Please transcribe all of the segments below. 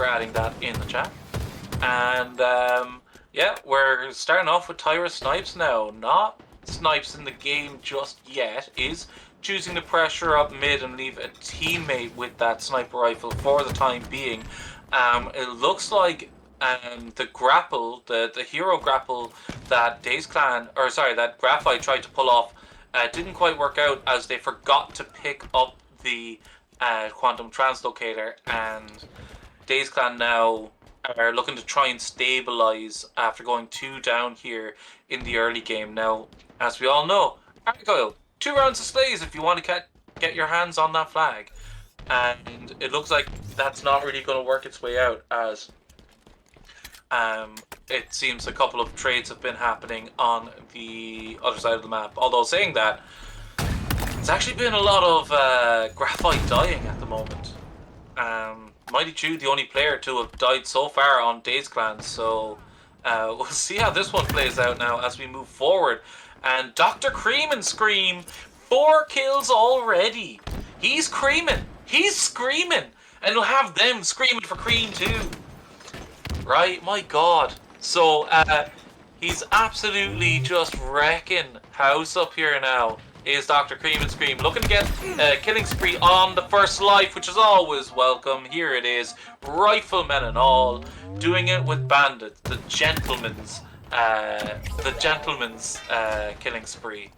for adding that in the chat. And yeah, we're starting off with Tyra Snipes now. Not Snipes in the game just yet, is choosing to pressure up mid and leave a teammate with that sniper rifle for the time being. It looks like the grapple, the hero grapple that Dazed Clan, or sorry, that Graphite tried to pull off, didn't quite work out as they forgot to pick up the quantum translocator, and Dazed Clan now are looking to try and stabilize after going 2 down here in the early game. Now, as we all know, Argyle, 2 rounds of slays if you want to get your hands on that flag. And it looks like that's not really going to work its way out, as it seems a couple of trades have been happening on the other side of the map. Although saying that, it's actually been a lot of Graphite dying at the moment. Mighty Chew, the only player to have died so far on Dazed Clan, so we'll see how this one plays out now as we move forward. And Dr. Cream and Scream, 4 kills already. He's creaming, he's screaming, and he'll have them screaming for cream too. Right, my god. So he's absolutely just wrecking house up here now. Is Dr. Cream and Scream looking to get a killing spree on the first life, which is always welcome. Here it is, riflemen and all, doing it with bandits, the gentleman's killing spree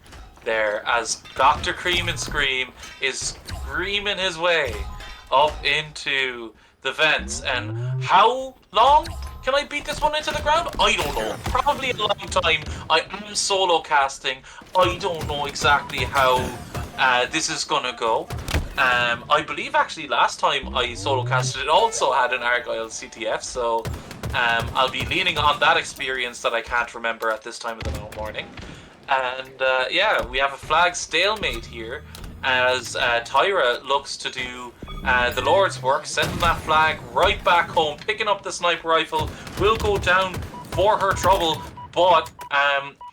there, as Dr. Cream and Scream is screaming his way up into the vents. And how long can I beat this one into the ground? I don't know. Probably a long time. I am solo casting. I don't know exactly how this is gonna go. I believe actually last time I solo casted it also had an Argyle CTF, so I'll be leaning on that experience that I can't remember at this time of the morning. And yeah, we have a flag stalemate here as Tyra looks to do the Lord's work, sending that flag right back home, picking up the sniper rifle, will go down for her trouble, but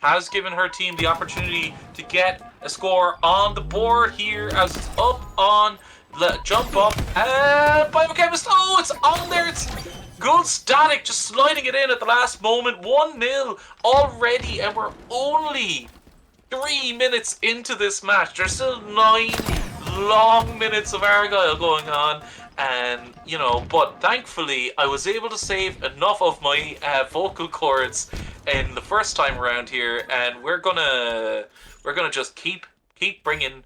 has given her team the opportunity to get a score on the board here as it's up on the jump up, and Biochemist, oh, it's on there, it's Good Static just sliding it in at the last moment, 1-0 already, and we're only 3 minutes into this match. There's still 9 long minutes of Argyle going on, and you know, but thankfully I was able to save enough of my vocal cords in the first time around here, and we're gonna just keep bringing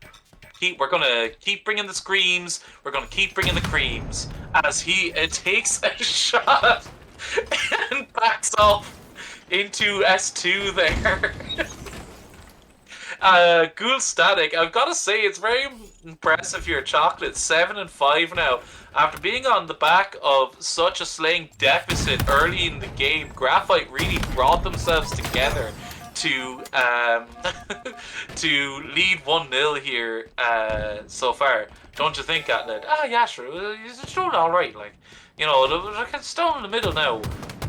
the screams, we're gonna keep bringing the creams as he takes a shot and backs off into S2 there. Ghoul Static, I've got to say, it's very impressive here. Chocolate, 7 and 5 now. After being on the back of such a slaying deficit early in the game, Graphite really brought themselves together to to lead 1-0 here so far. Don't you think, Atlet? Ah, yeah, sure. It's doing all right. Like, you know, it's down in the middle now.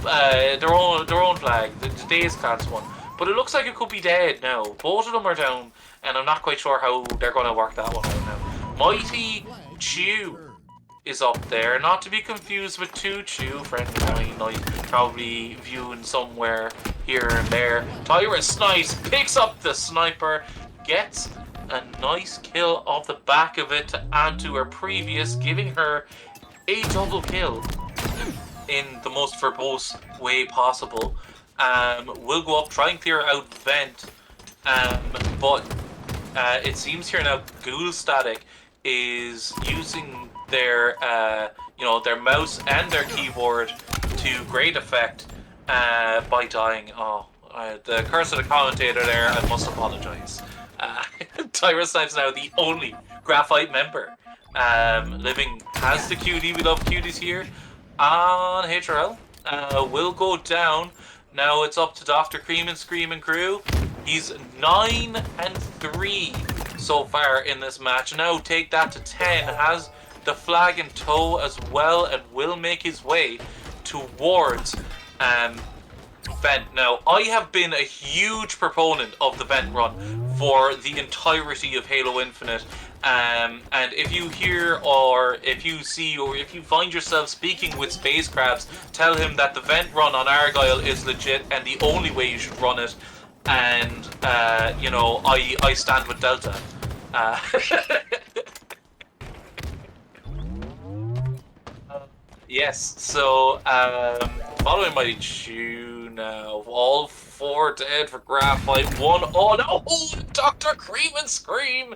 Their own flag, the Dazed Clan's one. But it looks like it could be dead now. Both of them are down, and I'm not quite sure how they're going to work that one out now. Mighty Chew is up there, not to be confused with 2 Chew, friend of mine, like probably viewing somewhere here and there. Tyra Snipes picks up the sniper, gets a nice kill off the back of it to add to her previous, giving her a double kill in the most verbose way possible. We'll go up, try and clear out vent, but it seems here now Ghoul Static is using their their mouse and their keyboard to great effect by dying. Oh, the curse of the commentator there, I must apologize. Tyra Snipes now the only Graphite member living, has the cutie. We love cuties here on HRL. Will go down. Now it's up to Dr. Cream and Scream and crew. He's 9 and 3 so far in this match. Now take that to 10. Has the flag in tow as well and will make his way towards vent. Now, I have been a huge proponent of the vent run for the entirety of Halo Infinite, And if you hear, or if you see, or if you find yourself speaking with Space Crabs, tell him that the vent run on Argyle is legit and the only way you should run it. And, you know, I stand with Delta. Yes, so, following my tune now, all 4 dead for Graphite, 1, oh no, Dr. Cream and Scream,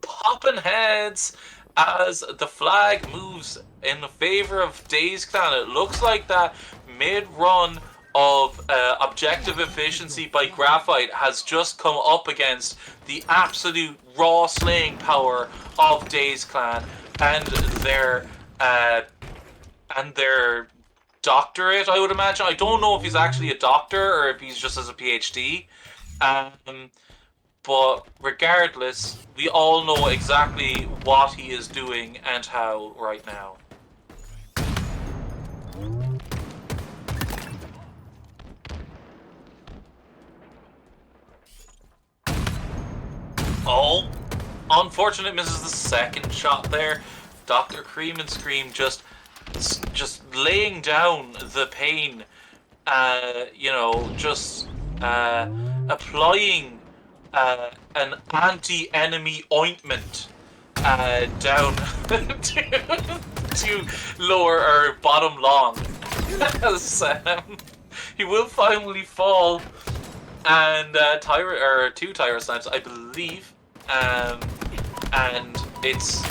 popping heads as the flag moves in favor of Dazed Clan. It looks like that mid-run of objective efficiency by Graphite has just come up against the absolute raw slaying power of Dazed Clan and their doctorate, I would imagine. I don't know if he's actually a doctor or if he's just as a PhD. But regardless, we all know exactly what he is doing and how right now. Oh, unfortunate misses the second shot there. Dr. Cream and Scream just laying down the pain, you know, just applying an anti-enemy ointment down to lower or bottom long. As he will finally fall, and two Tyra snipes, I believe, and it's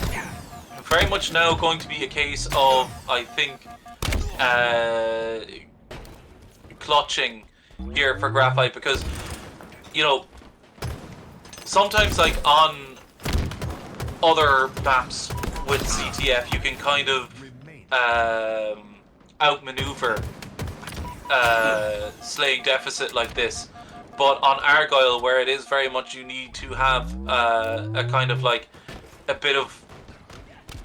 very much now going to be a case of, I think, clutching here for Graphite, because, you know, sometimes, like, on other maps with CTF, you can kind of outmaneuver slaying deficit like this. But on Argyle, where it is very much you need to have a kind of, like, a bit of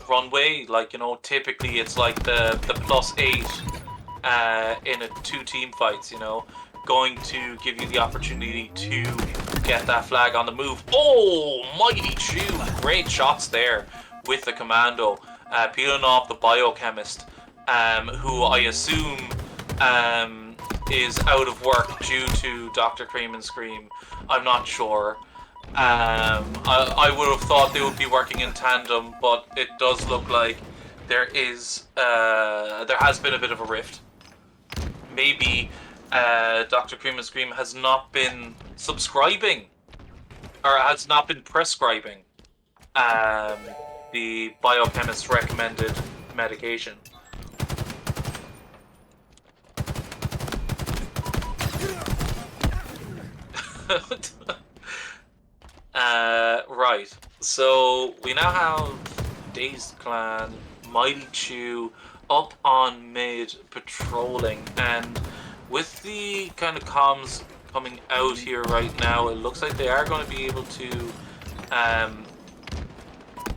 runway, like, you know, typically it's like the +8 in a 2 team fights, you know, going to give you the opportunity to get that flag on the move. Oh, mighty chew! Great shots there with the commando, peeling off the biochemist, who I assume is out of work due to Dr. Cream and Scream. I'm not sure. I would have thought they would be working in tandem, but it does look like there has been a bit of a rift. Maybe Dr. Cream and Scream has not been subscribing, or has not been prescribing the biochemist's recommended medication. Right, so we now have Dazed Clan, Mighty Chew up on mid patrolling, and with the kind of comms coming out here right now, it looks like they are going to be able to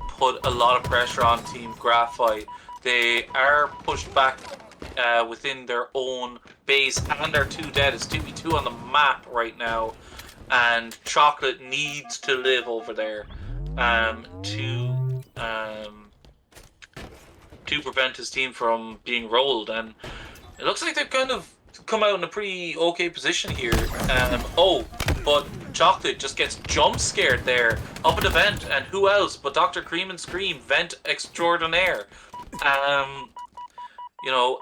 put a lot of pressure on Team Graphite. They are pushed back within their own base, and are 2 dead. It's 2v2 on the map right now, and Chocolate needs to live over there to prevent his team from being rolled. And it looks like they've kind of come out in a pretty okay position here. Oh, but Chocolate just gets jump scared there up at the vent, and who else but Dr. Cream and Scream, vent extraordinaire. You know,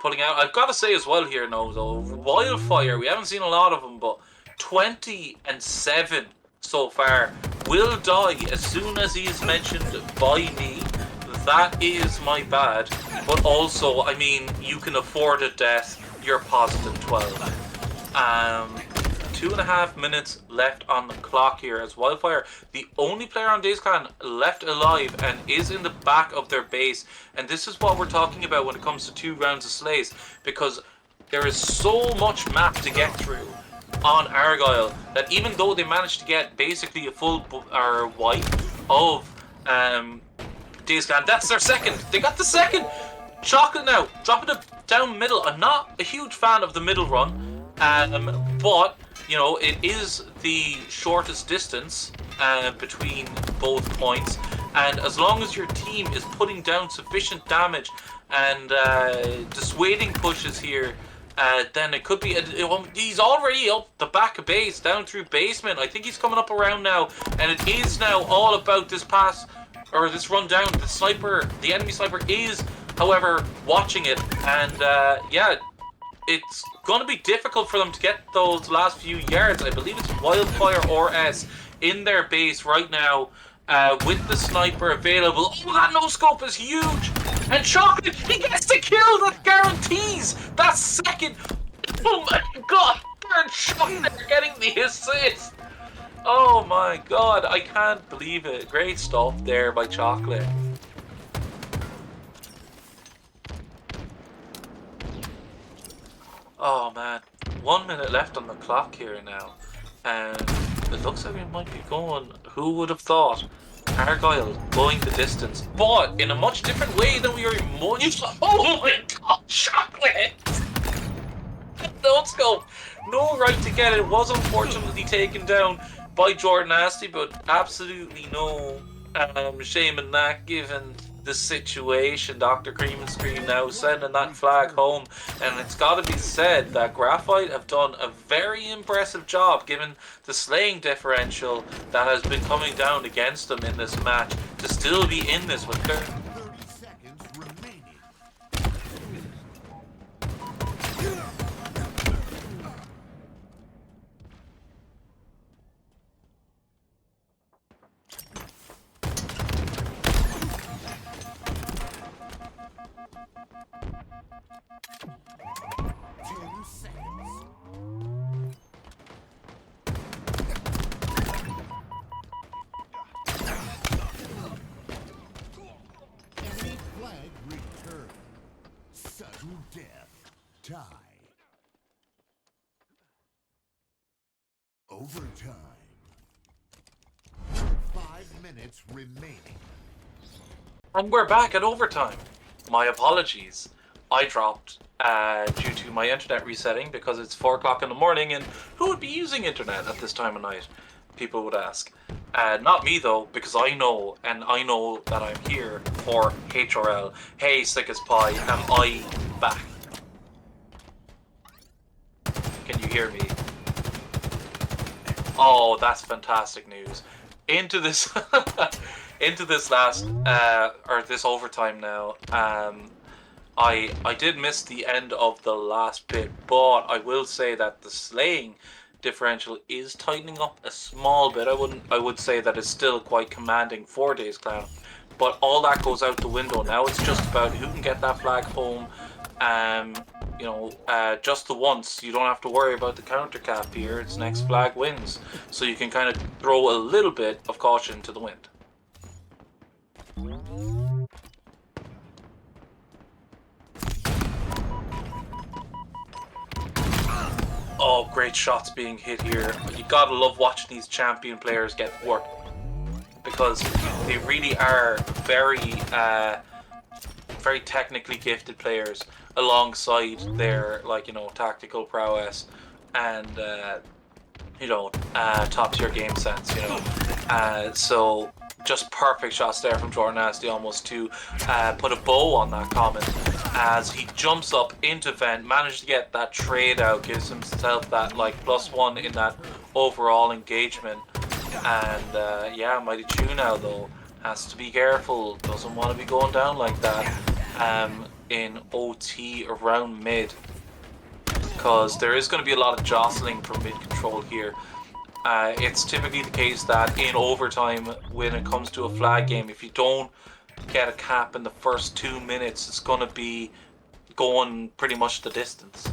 pulling out. I've got to say as well here now, though, Wildfire, we haven't seen a lot of them, but 20-7 so far. Will die as soon as he is mentioned by me. That is my bad. But also, I mean, you can afford a death. You're positive 12. 2.5 minutes left on the clock here as Wildfire, the only player on Dazed Clan left alive and is in the back of their base. And this is what we're talking about when it comes to 2 rounds of slays, because there is so much map to get through on Argyle that even though they managed to get basically a full wipe of Dazed Clan, that's their second. They got the second. Chocolate now dropping it down middle. I'm not a huge fan of the middle run, but you know, it is the shortest distance between both points, and as long as your team is putting down sufficient damage and dissuading pushes here, then it could be. He's already up the back of base, down through basement. I think he's coming up around now, and it is now all about this pass or this run down. The sniper, the enemy sniper, is, however, watching it, and yeah, it's going to be difficult for them to get those last few yards. I believe it's Wildfire or S in their base right now, with the sniper available. Oh, that no scope is huge! And Chocolate, he gets the kill that guarantees that second. Oh my god, Burn Chocolate getting the assist. Oh my god, I can't believe it. Great stuff there by Chocolate. Oh man, 1 minute left on the clock here now, and it looks like we might be going. Who would have thought? Argyle going the distance, but in a much different way than we were. Oh my god, Chocolate! Don't scope. No right to get it. Was unfortunately taken down by Jordan Nasty, but absolutely no shame in that given the situation. Dr. Cream and Scream now sending that flag home, and it's got to be said that Graphite have done a very impressive job given the slaying differential that has been coming down against them in this match to still be in this with 30 seconds remaining. Sudden death. Tie. Overtime. 5 minutes remaining. And we're back at overtime. My apologies. I dropped due to my internet resetting because it's 4 o'clock in the morning, and who would be using internet at this time of night? People would ask. Not me though, because I know, and I know that I'm here for HRL. Hey, sick as pie, am I back? Can you hear me? Oh, that's fantastic news. Into this, into this last, or this overtime now. I did miss the end of the last bit, but I will say that the slaying differential is tightening up a small bit. I would say that it's still quite commanding for Dazed Clan, but all that goes out the window now. It's just about who can get that flag home. You know, just the once. You don't have to worry about the counter cap here. It's next flag wins, so you can kind of throw a little bit of caution to the wind. Oh, great shots being hit here. You gotta love watching these champion players get work, because they really are very, very technically gifted players alongside their, like, you know, tactical prowess and, you know, top tier game sense, you know. So just perfect shots there from Jordan Nasty almost to put a bow on that comment as he jumps up into vent, managed to get that trade out, gives himself that like +1 in that overall engagement. And yeah, Mighty Chew now though has to be careful, doesn't want to be going down like that in OT around mid, because there is going to be a lot of jostling for mid control here. It's typically the case that in overtime, when it comes to a flag game, if you don't get a cap in the first 2 minutes, it's going to be going pretty much the distance.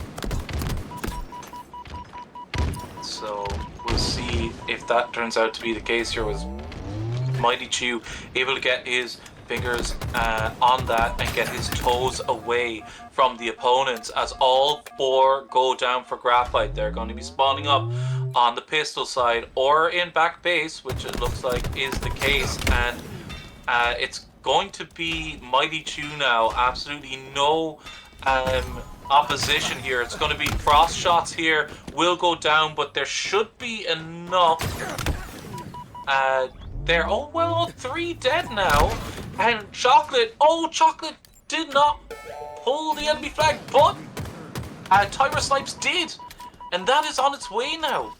So we'll see if that turns out to be the case here, with Mighty Chew able to get his fingers on that and get his toes away from the opponents, as all 4 go down for Graphite. They're going to be spawning up on the pistol side or in back base, which it looks like is the case, and it's going to be Mighty Chew now. Absolutely no opposition here. It's going to be cross shots here. Will go down, but there should be enough. There. Oh well, 3 dead now. And Chocolate. Oh, Chocolate did not pull the enemy flag, but Tyra Snipes did, and that is on its way now.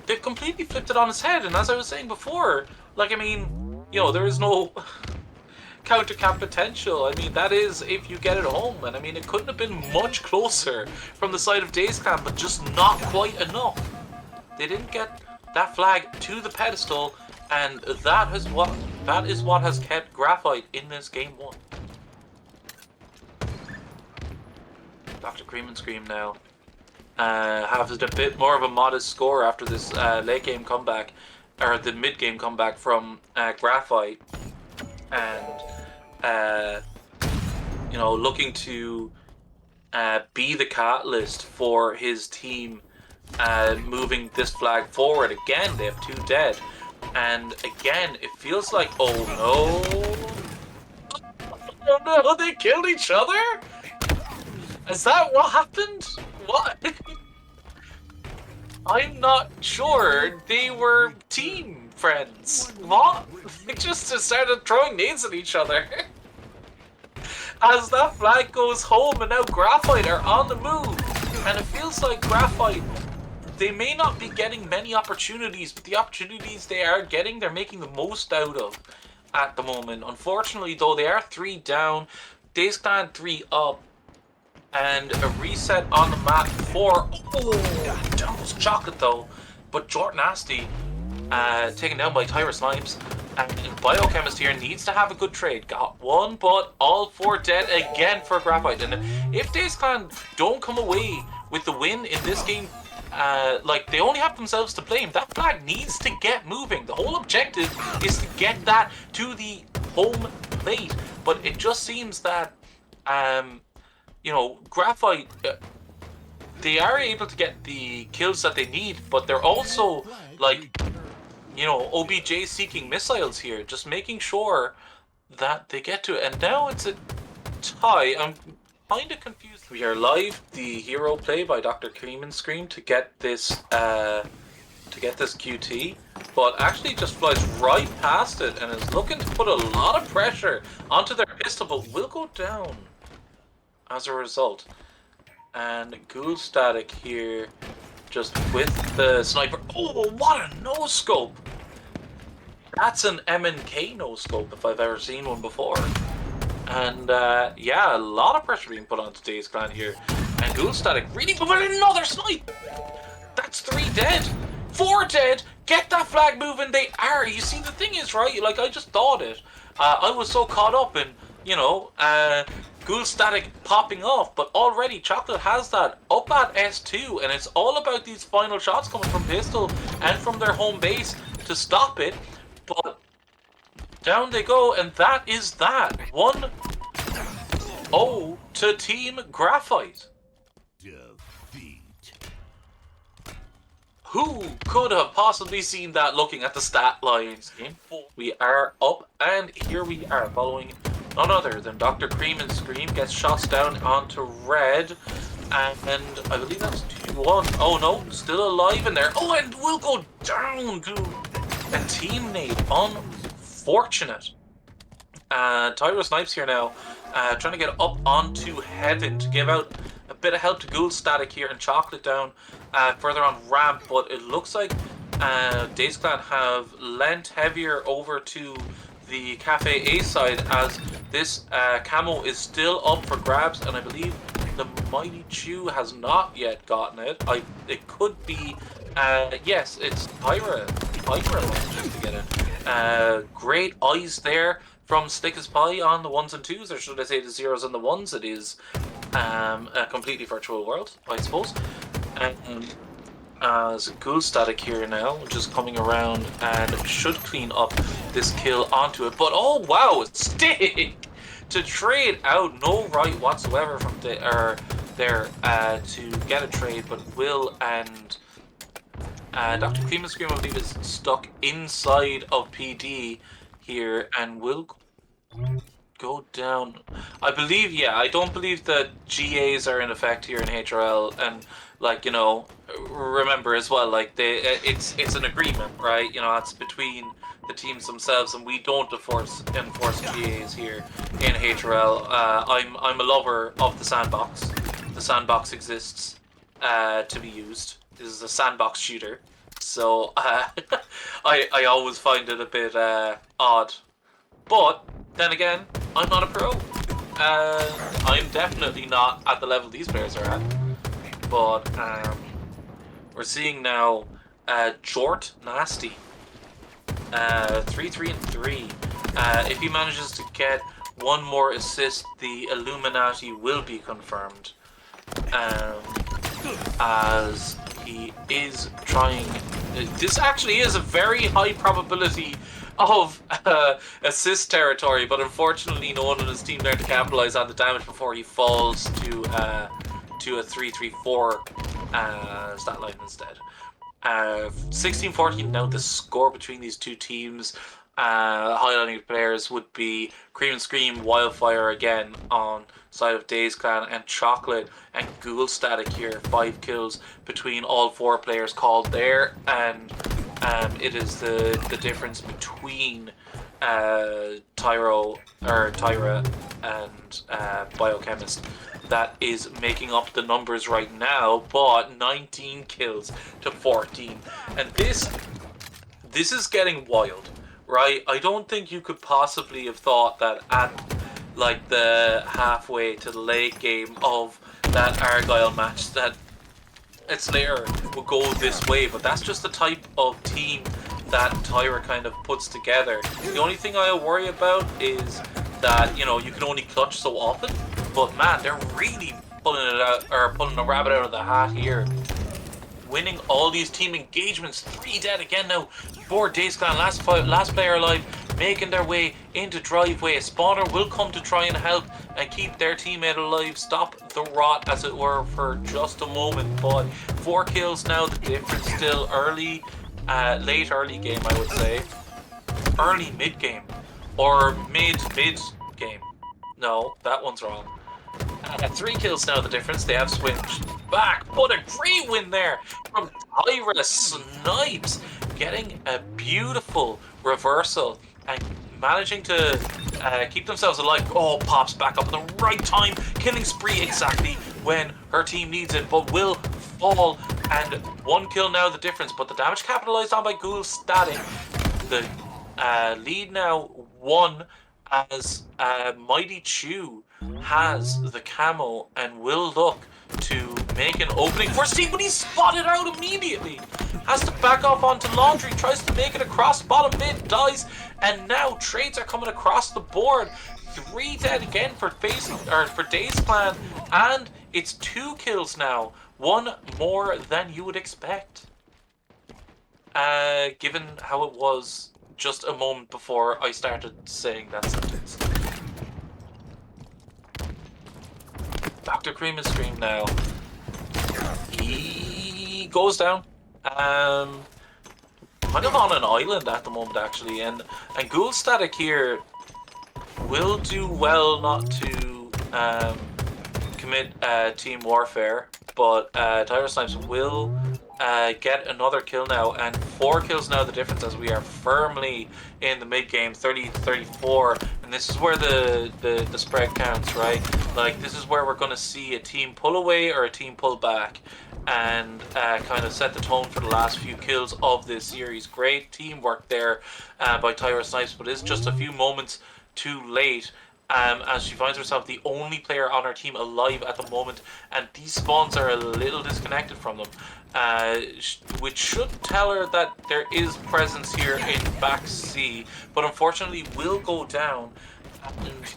They've completely flipped it on its head, and as I was saying before, like, I mean, you know, there is no counter cap potential. I mean, that is if you get it home, and I mean, it couldn't have been much closer from the side of Dazed Clan, but just not quite enough. They didn't get that flag to the pedestal, and that is what has kept Graphite in this game 1. Dr. Cream and Scream now have a bit more of a modest score after this late game comeback, or the mid game comeback from Graphite, and you know, looking to be the catalyst for his team, moving this flag forward. Again, they have 2 dead, and again it feels like, oh no, they killed each other. Is that what happened? What? I'm not sure. They were team friends. What? They just started throwing nades at each other. As that flag goes home, and now Graphite are on the move. And it feels like Graphite, they may not be getting many opportunities, but the opportunities they are getting, they're making the most out of at the moment. Unfortunately, though, they are 3 down. Dazed Clan 3 up. And a reset on the map for, down was Chocolate though, but Jort Nasty taken down by Tyra Snipes, and Biochemist here needs to have a good trade. Got 1, but all 4 dead again for Graphite. And if Dazed Clan don't come away with the win in this game, like, they only have themselves to blame. That flag needs to get moving. The whole objective is to get that to the home plate, but it just seems that you know, Graphite, they are able to get the kills that they need, but they're also, like, you know, OBJ seeking missiles here, just making sure that they get to it. And now it's a tie. I'm kind of confused. We are live the hero play by Dr. Cream and Scream to get this QT, but actually just flies right past it and is looking to put a lot of pressure onto their pistol, but will go down as a result. And Ghoul Static here, just with the sniper. Oh, what a no-scope! That's an M&K no-scope if I've ever seen one before. And yeah, a lot of pressure being put onto Dazed Clan here. And Ghoul Static really put another snipe! That's 3 dead! 4 dead! Get that flag moving, they are! You see, the thing is, right, like, I just thought it. I was so caught up in, you know, Ghoul Static popping off, but already Chocolate has that up at S2, and it's all about these final shots coming from Pistol and from their home base to stop it. But down they go, and that is that. 1-0 to Team Graphite. Defeat. Who could have possibly seen that looking at the stat lines? Game 4. We are up, and here we are following none other than Dr. Cream and Scream gets shots down onto red, and I believe that's 2-1. Oh no, still alive in there. Oh, and will go down to a teammate. Unfortunate. Tyro Snipes here now, trying to get up onto Heaven to give out a bit of help to Ghoul Static here, and Chocolate down further on ramp, but it looks like Dazed Clan have lent heavier over to the Cafe A side, as this camo is still up for grabs, and I believe the Mighty Chew has not yet gotten it. It could be, yes, it's Pyra manages to get it. Great eyes there from Slick as Pie on the 1s and 2s, or should I say the 0s and the 1s. It is a completely virtual world, I suppose. As Ghoul Static here now, just coming around and should clean up this kill onto it. But oh wow, Stick to trade out, no right whatsoever from there to get a trade, but Will and Dr. Cream and Scream, I believe, is stuck inside of PD here, and Will go down. I believe, yeah, I don't believe that GAs are in effect here in HRL, and like, you know, remember as well, like it's an agreement, right? You know, it's between the teams themselves, and we don't enforce GAs here in HRL. I'm a lover of the sandbox. The sandbox exists to be used. This is a sandbox shooter, so I always find it a bit odd. But then again, I'm not a pro. I'm definitely not at the level these players are at. But we're seeing now Jort Nasty. 3-3-3. If he manages to get one more assist, the Illuminati will be confirmed. As he is trying. This actually is a very high probability of assist territory, but unfortunately no one on his team there to capitalize on the damage before he falls to a 3-3-4 stat line instead. 16-14 now the score between these two teams. Highlighting players would be Cream and Scream, Wildfire again on side of Dazed Clan, and Chocolate and Ghoul Static here. 5 kills between all 4 players called there, and it is the difference between Tyra and Biochemist that is making up the numbers right now. But 19 kills to 14, and this is getting wild, right? I don't think you could possibly have thought that at like the halfway to the late game of that Argyle match that Slayer would go this way, but that's just the type of team that Tyra kind of puts together. The only thing I worry about is that, you know, you can only clutch so often, but man, they're really pulling it out, or pulling a rabbit out of the hat here. Winning all these team engagements. 3 dead again now for Dazed Clan. Last player alive, making their way into driveway. A spawner will come to try and help and keep their teammate alive, stop the rot as it were for just a moment. But 4 kills now, the difference still early, late early game I would say. Early mid game. Or mid game. No, that one's wrong. 3 kills now the difference. They have switched back, but a great win there from Tyra Snipes, getting a beautiful reversal and managing to keep themselves alive. Oh, pops back up at the right time, killing spree exactly when her team needs it, but will fall, and 1 kill now the difference, but the damage capitalized on by Ghoul Static. The lead now 1 as Mighty Chew has the camo and will look to make an opening for Steve, but he's spotted out immediately. Has to back off onto Laundry, tries to make it across bottom mid, dies, and now trades are coming across the board. 3 dead again for Dazed Clan, and it's 2 kills now, 1 more than you would expect. Given how it was just a moment before I started saying that sentence. Dr. Cream and Scream now. He goes down. Kind of on an island at the moment actually, and Ghoul Static here will do well not to commit team warfare, but Tyra Snipes will get another kill now, and 4 kills now the difference as we are firmly in the mid game, 30-34, and this is where the spread counts, right? Like, this is where we're going to see a team pull away or a team pull back, and kind of set the tone for the last few kills of this series. Great teamwork there by Tyra Snipes, but it's just a few moments too late. As she finds herself the only player on her team alive at the moment, and these spawns are a little disconnected from them, which should tell her that there is presence here in back C, but unfortunately will go down. And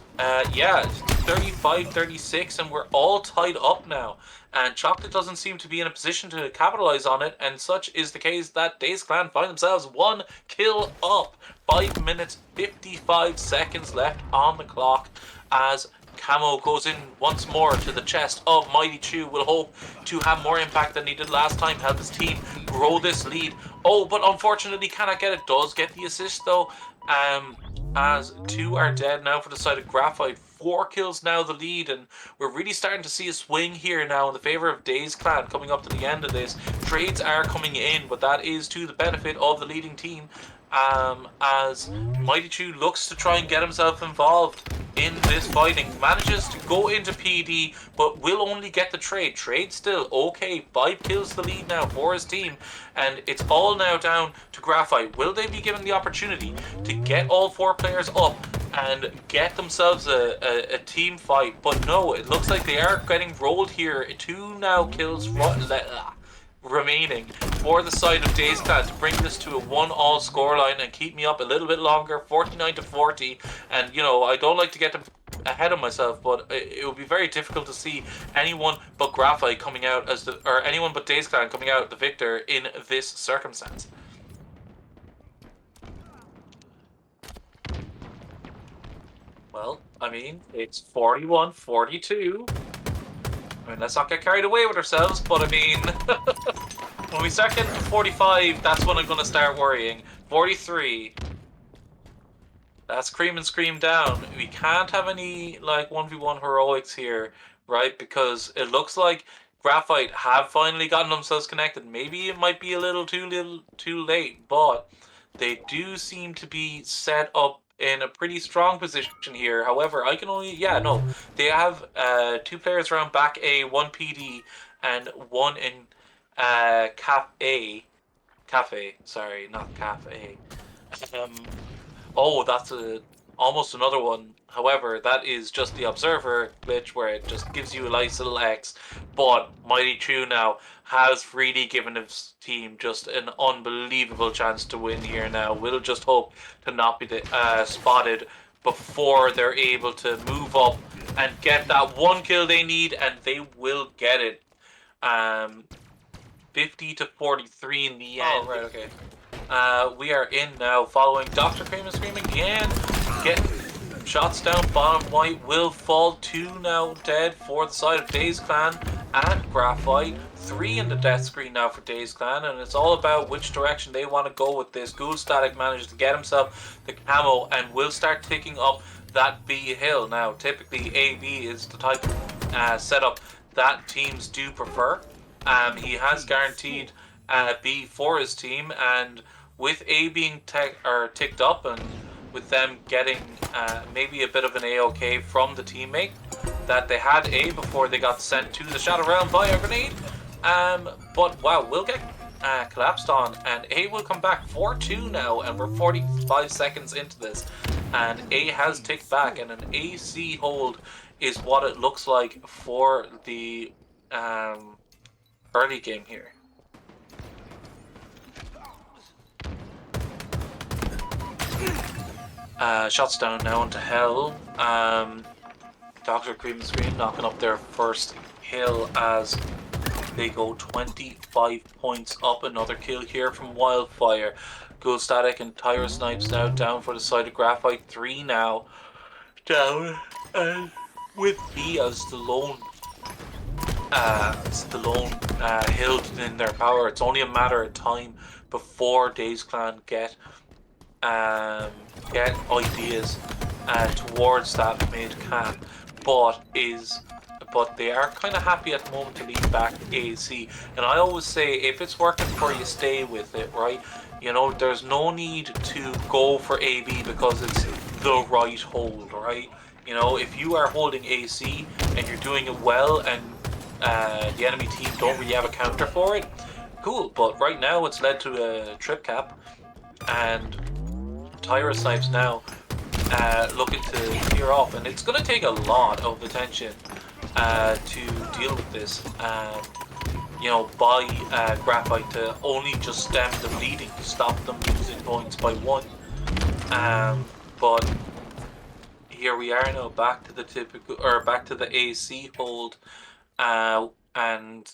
yeah, 35-36, and we're all tied up now, and Chocolate doesn't seem to be in a position to capitalize on it, and such is the case that Dazed Clan find themselves 1 kill up. 5 minutes 55 seconds left on the clock as Camo goes in once more to the chest of Mighty Chew. Will hope to have more impact than he did last time, help his team grow this lead. Oh, but unfortunately cannot get it. Does get the assist though. As 2 are dead now for the side of Graphite. 4 kills now the lead, and we're really starting to see a swing here now in the favor of Dazed Clan coming up to the end of this. Trades are coming in, but that is to the benefit of the leading team. As Mighty Chew looks to try and get himself involved in this fighting, manages to go into PD, but will only get the trade. Trade still okay. 5 kills the lead now for his team, and it's all now down to Graphite. Will they be given the opportunity to get all 4 players up and get themselves a team fight? But no, it looks like they are getting rolled here. 2 now kills remaining for the side of Dazed Clan to bring this to a 1-all scoreline and keep me up a little bit longer, 49-40. And you know, I don't like to get ahead of myself, but it would be very difficult to see anyone but Graphite coming out as the, or anyone but Dazed Clan coming out the victor in this circumstance. Well, I mean, it's 41-42. I mean, let's not get carried away with ourselves, but I mean, when we start getting to 45, that's when I'm going to start worrying. 43. That's Cream and Scream down. We can't have any, like, 1v1 heroics here, right? Because it looks like Graphite have finally gotten themselves connected. Maybe it might be a little too late, but they do seem to be set up in a pretty strong position here. However, I can only, yeah, no, they have 2 players around back A, 1 PD, and 1 in Cafe, sorry, not Cafe. Oh, that's almost another one. However, that is just the Observer glitch where it just gives you a nice little X. But Mighty Chew now has really given his team just an unbelievable chance to win here now. We'll just hope to not be spotted before they're able to move up and get that 1 kill they need, and they will get it. 50-43 in the end. Oh, right, okay. We are in now following Dr. Cream and Scream again. Get shots down bottom. White will fall. 2 now dead for the side of Dazed Clan and Graphite. 3 in the death screen now for Dazed Clan, and it's all about which direction they want to go with this. Ghoul Static manages to get himself the camo and will start ticking up that B hill. Now, typically AB is the type of setup that teams do prefer. He has guaranteed B for his team, and with A being ticked up and with them getting maybe a bit of an AOK from the teammate that they had A before they got sent to the Shadow Realm by a grenade. But wow, we'll get collapsed on, and A will come back 4-2 now, and we're 45 seconds into this, and A has ticked back, and an AC hold is what it looks like for the early game here. Shots down now into Hell. Dr. Cream and Scream knocking up their first kill as they go 25 points up. Another kill here from Wildfire. Ghoul Static and Tyra Snipes now down for the side of Graphite. 3 now down, and with B as the lone hill in their power. It's only a matter of time before Dazed Clan get ideas towards that mid camp, but they are kind of happy at the moment to lead back AC. And I always say, if it's working for you, stay with it, right? You know, there's no need to go for AB because it's the right hold, right? You know, if you are holding AC and you're doing it well, and the enemy team don't really have a counter for it, cool. But right now it's led to a trip cap, and Tyra Snipes now looking to clear off, and it's going to take a lot of attention to deal with this. You know, by Graphite to only just stem the bleeding, stop them losing points by 1. But here we are now, back to the typical, or back to the AC hold, and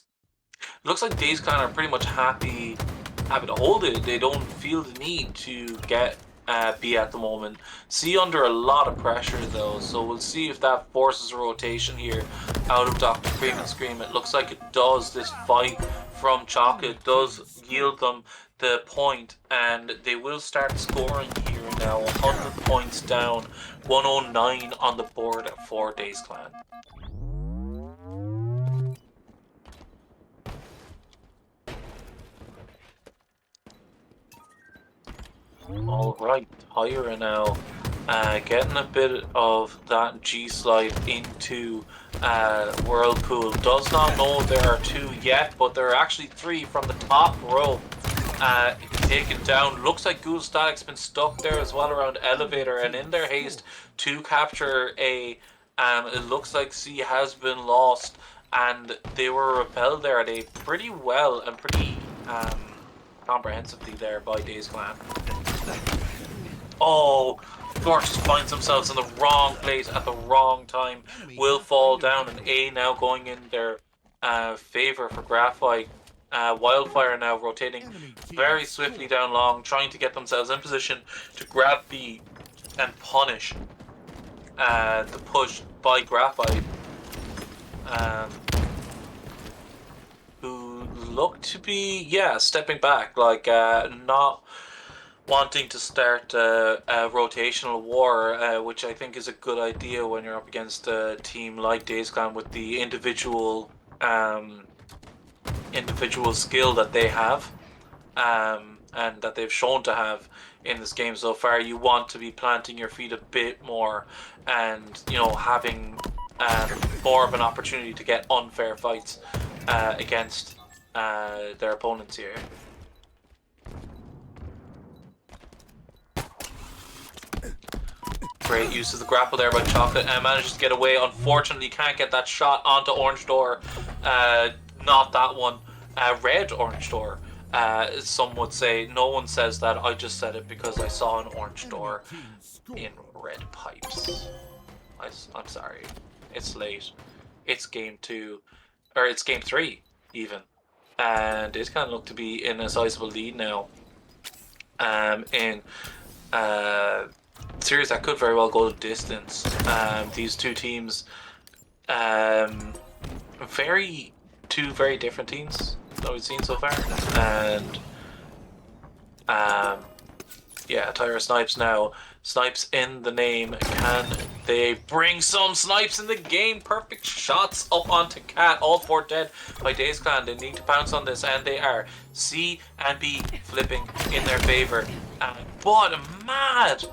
looks like Dazed Clan are pretty much happy to hold it. They don't feel the need to get B at the moment. C under a lot of pressure though, so we'll see if that forces a rotation here out of Dr. Cream and Scream. It looks like it does. This fight from Chocolate does yield them the point, and they will start scoring here now. 100 points down, 109 on the board for Dazed Clan. Alright, Tyra now getting a bit of that G-Slide into Whirlpool. Does not know there are two yet, but there are actually three from the top row taken down. Looks like Ghoul Static's been stuck there as well around Elevator, and in their haste to capture A, it looks like C has been lost, and they were repelled there at A pretty well and pretty comprehensively there by Dazed Clan. Oh, Gorgeous finds themselves in the wrong place at the wrong time. Will fall down, and A now going in their favor for Graphite. Wildfire now rotating very swiftly down long, trying to get themselves in position to grab B and punish the push by Graphite, who look to be, stepping back, like not wanting to start a rotational war, which I think is a good idea when you're up against a team like Dazed Clan with the individual skill that they have, and that they've shown to have in this game so far. You want to be planting your feet a bit more, and having more of an opportunity to get unfair fights against their opponents here. Great use of the grapple there by Chocolate, and manages to get away. Unfortunately, can't get that shot onto Orange Door. Not that one. Red Orange Door. Some would say. No one says that. I just said it because I saw an Orange Door in red pipes. I'm sorry. It's late. It's game 2. Or it's game 3, even. And it kind of look to be in a sizable lead now. In series that could very well go the distance. These two teams, two very different teams that we've seen so far, and Tyra Snipes now. Snipes in the name. Can they bring some snipes in the game? Perfect shots up onto Cat. All 4 dead by Dazed Clan. They need to bounce on this, and they are. C and B flipping in their favor. But a mad,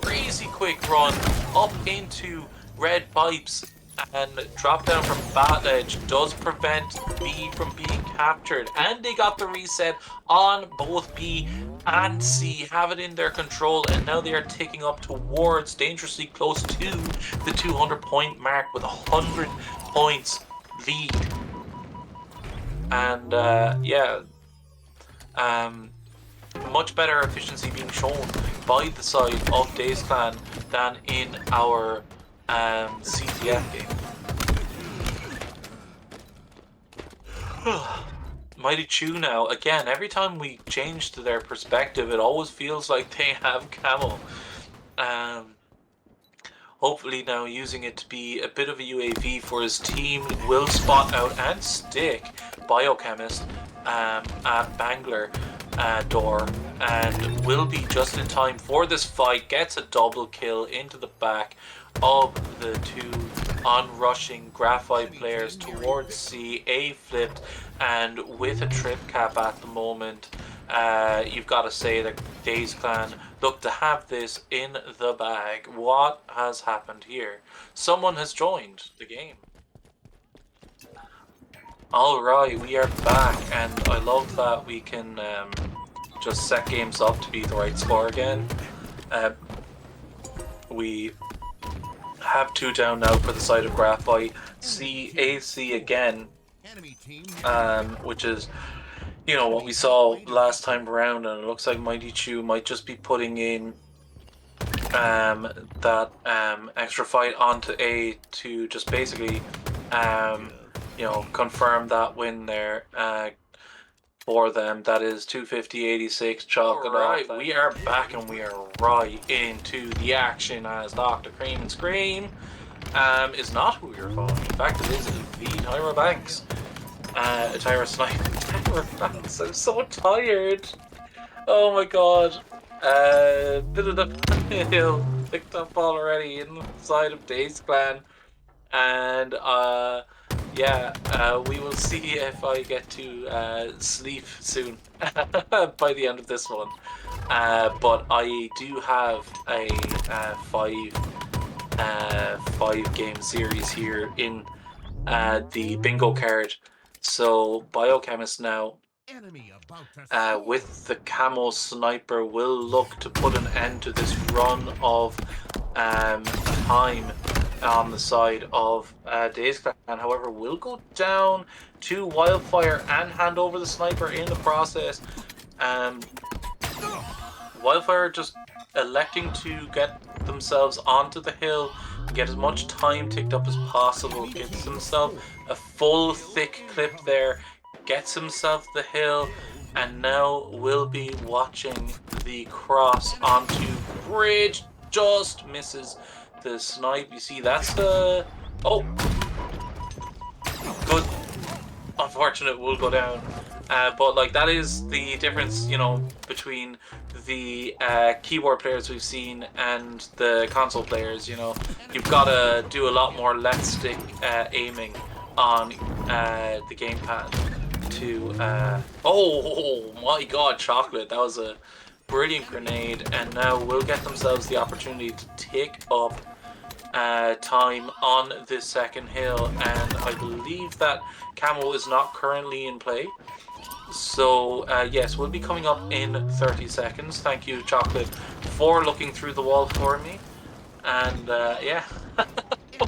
crazy quick run up into red pipes, and drop down from Bat Edge does prevent B from being captured, and they got the reset on both B and C, have it in their control, and now they are ticking up towards dangerously close to the 200 point mark with 100 points lead. And much better efficiency being shown by the side of Dazed Clan than in our CTF game. Mighty Chew now, again, every time we change to their perspective, it always feels like they have camo. Hopefully now using it to be a bit of a UAV for his team. Will spot out and stick Biochemist at Bangler door, and will be just in time for this fight. Gets a double kill into the back of the two onrushing Graphite players towards C. A flipped, and with a trip cap at the moment, you've got to say that Dazed Clan look to have this in the bag. What has happened here? Someone has joined the game. Alright, we are back, and I love that we can just set games up to be the right score again. We have 2 down now for the side of Graphite. AC again, which is, what we saw last time around, and it looks like Mighty Chew might just be putting in that extra fight onto A to just basically confirm that win there for them. That is 250-86 chalking off. We are back, and we are right into the action as Dr. Cream and Scream is not who you're following. In fact, it is indeed Tyra Banks. Tyra Sniper. I'm so tired. Oh my god. Bit of the hill picked up already inside of Dazed Clan. And yeah, we will see if I get to sleep soon by the end of this one. But I do have a five game series here in the bingo card. So Biochemist now with the camo sniper will look to put an end to this run of time on the side of Dazed Clan. However, will go down to Wildfire and hand over the sniper in the process. Wildfire just electing to get themselves onto the hill, get as much time ticked up as possible, gets himself a full thick clip there, gets himself the hill, and now will be watching the cross onto bridge. Just misses the snipe. You see, that's the... Oh! Good. Unfortunate, will go down. But like, that is the difference, you know, between the keyboard players we've seen and the console players. You know, you've got to do a lot more left stick aiming on the gamepad to oh my god, Chocolate, that was a brilliant grenade. And now will get themselves the opportunity to take up time on this second hill, and I believe that camo is not currently in play. So yes, we'll be coming up in 30 seconds. Thank you, Chocolate, for looking through the wall for me. And yeah,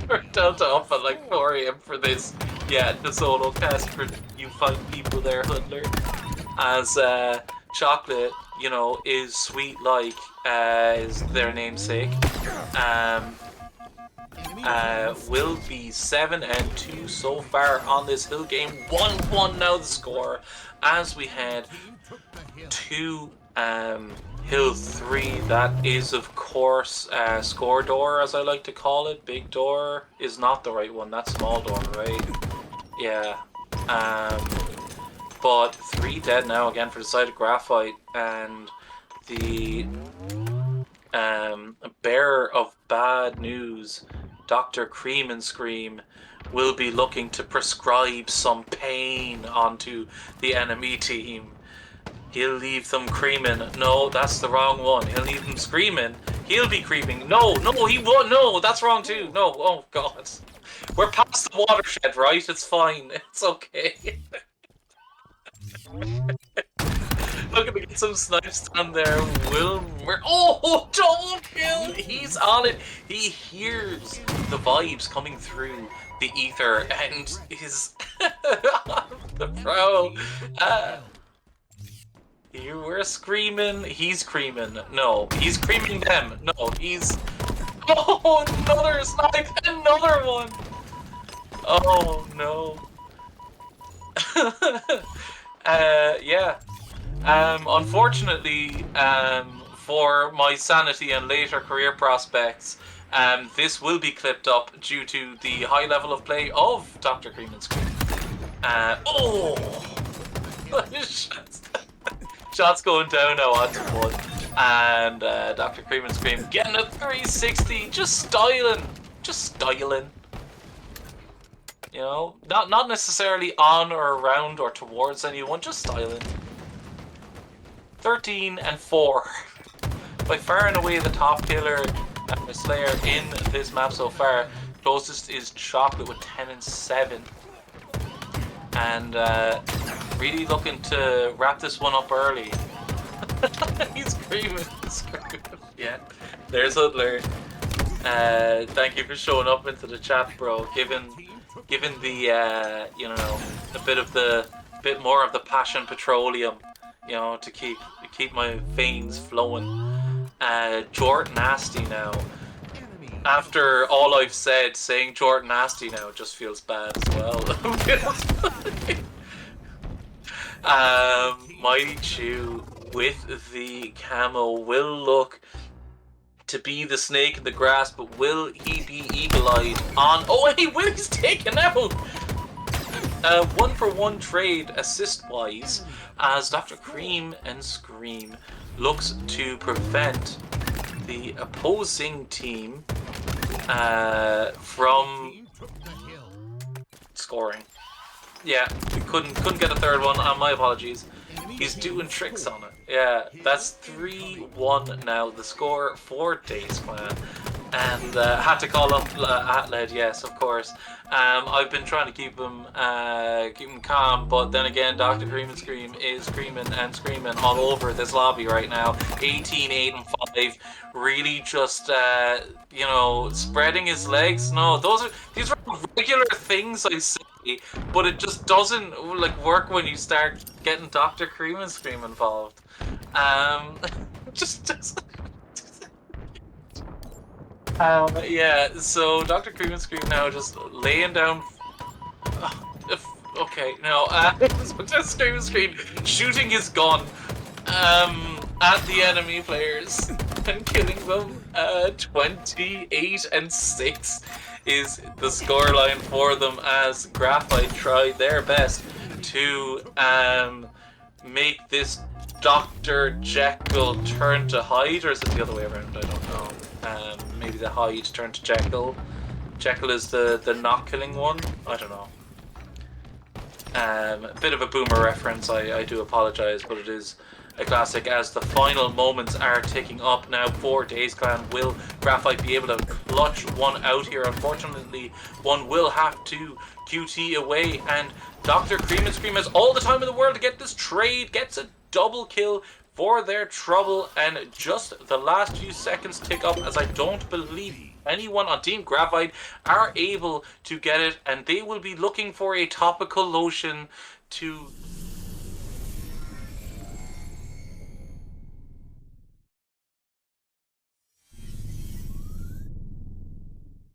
we're Delta up at like 4 AM for this. Yeah, the solo cast for you fine people there, Hoodler. As Chocolate, you know, is sweet like is their namesake. Will be 7-2 so far on this hill game. 1-1 now the score as we head to hill 3. That is of course score door, as I like to call it. Big door is not the right one, that's small door, right? Yeah. But 3 dead now again for the side of Graphite, and the bearer of bad news, Dr. Cream and Scream, will be looking to prescribe some pain onto the enemy team. He'll leave them creaming. No, that's the wrong one. He'll leave them screaming. He'll be creeping. No, he won't. No, that's wrong too. No, oh god. We're past the watershed, right? It's fine. It's okay. Looking to get some snipes down there. Wilmer. Oh, double kill! He's on it. He hears the vibes coming through the ether and is the pro. You were screaming. He's screaming. No, he's screaming them. No, he's. Oh, another snipe! Another one! Oh no. Yeah. Unfortunately, for my sanity and later career prospects, this will be clipped up due to the high level of play of Dr. Cream and Scream. Oh! Shots going down now onto 1. And Dr. Cream and Scream getting a 360, just styling. You know, not necessarily on or around or towards anyone, just styling. 13-4. By far and away the top killer Slayer in this map so far. Closest is Chocolate with 10-7. And really looking to wrap this one up early. He's screaming. Yeah, there's Hoodler. Thank you for showing up into the chat, bro. Given the you know, a bit more of the passion petroleum, you know, to keep my veins flowing. Jordan Nasty now. After all I've said, saying Jordan Nasty now just feels bad as well. Mighty Chew with the camo will look to be the snake in the grass, but will he be eagle-eyed on... Oh, hey, Willie's taken out! 1-for-1 trade assist-wise, as Dr. Cream and Scream looks to prevent the opposing team from Team took the hill. scoring. Yeah, we couldn't get a third one. My apologies. Enemy He's team doing tricks scored. on it. Yeah, that's 3-1 now. The score for Dazed Clan. And had to call up Atled, yes, of course. I've been trying to keep him calm, but then again, Dr. Cream and Scream is screaming and screaming all over this lobby right now. 18, 8, and 5, really just you know, spreading his legs. No, these are regular things I say, but it just doesn't like work when you start getting Dr. Cream and Scream involved. Just. Yeah, so Dr. Cream and Scream now just laying down. Okay, no, so just Scream and Scream shooting his gun at the enemy players and killing them. 28 and 6 is the scoreline for them as Graphite tried their best to make this Dr. Jekyll turn to Hyde, or is it the other way around? I don't know. Maybe the Hyde turned to Jekyll. Jekyll is the not killing one. I don't know. A bit of a boomer reference. I do apologize, but it is a classic. As the final moments are ticking up now for Dazed Clan, will Graphite be able to clutch one out here? Unfortunately, one will have to QT away, and Dr. Cream and Scream has all the time in the world to get this trade. Gets a double kill for their trouble, and just the last few seconds tick up as I don't believe anyone on Team Graphite are able to get it, and they will be looking for a topical lotion to